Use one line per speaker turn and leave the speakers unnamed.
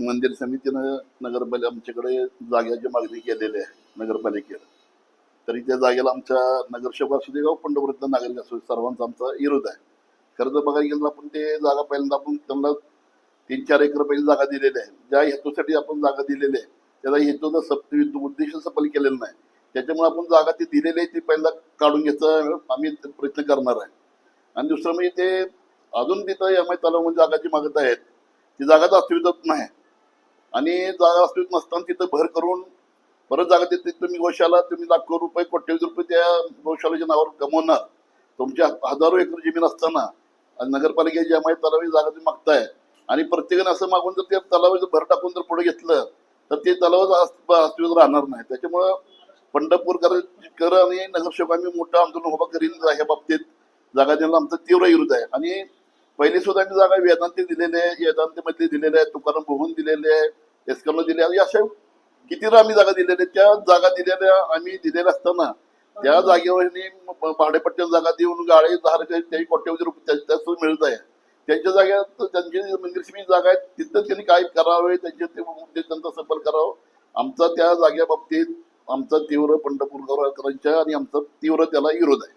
मंदिर समितीनं आमच्याकडे जागेची मागणी केलेली आहे नगरपालिकेला. तरी त्या जागेला आमच्या नगरसेवक असू दे किंवा पंढरपूरचा नागरिक असू दे सर्वांचा आमचा विरोध आहे. खरं तर बघायला गेलं आपण ते जागा पहिल्यांदा आपण त्यांना 3-4 एकर पहिली जागा दिलेली आहे. ज्या हेतूसाठी आपण जागा दिलेली आहे त्याचा हेतूचा उद्देश सफल केलेला नाही. त्याच्यामुळे आपण जागा ती दिलेली आहे ती पहिला काढून घ्यायचा आम्ही प्रयत्न करणार आहे. आणि दुसरं म्हणजे ते अजून तिथं एम-आय तलाव जागा जी मागत आहेत ती जागा तर अस्तित्वात नाही. आणि जागा अस्तित्वात नसताना तिथं भर करून परत जागा देते तुम्ही गोशाला तुम्ही लाखो रुपये कोट्यवधी रुपये त्या गोशाळेच्या नावावर कमवणार. तुमच्या हजारो एकर जमीन असताना नगरपालिकेची एम-आय तलावाची जागा तुम्ही मागताय आणि प्रत्येकाने असं मागून जर त्या तलावाचं भर टाकून जर पुढे घेतलं तर ते तलावाचं अस्तित्वात राहणार नाही. त्याच्यामुळं पंढरपूरकर आणि नगरसेवक आम्ही मोठं आंदोलन उभा करीन ह्या बाबतीत. जागा देण्याला आमचा तीव्र विरोध आहे. आणि पहिली सुद्धा आम्ही जागा वेदांती दिलेली आहे, वेदांतीमध्ये दिलेले आहे, तुकाराम भुवन दिलेले आहे, एसकरला दिले आहे. अशा किती आम्ही जागा दिलेल्या त्या जागा दिलेल्या आम्ही दिलेल्या असताना त्या जागेवर भाडेपट्ट्या जागा देऊन गाळे धारक त्याही कोट्यवधी रुपये त्याच मिळत आहे. त्यांच्या जागेत त्यांची मंदिरची जागा आहे तिथं त्यांनी काय करावे त्यांचे ते मुद्दे त्यांचा सफल करावं. आमचा त्या जागेबाबतीत आमचा तीव्र पंढरपूरकरांच्या आणि आमचा तीव्र त्याला विरोध आहे.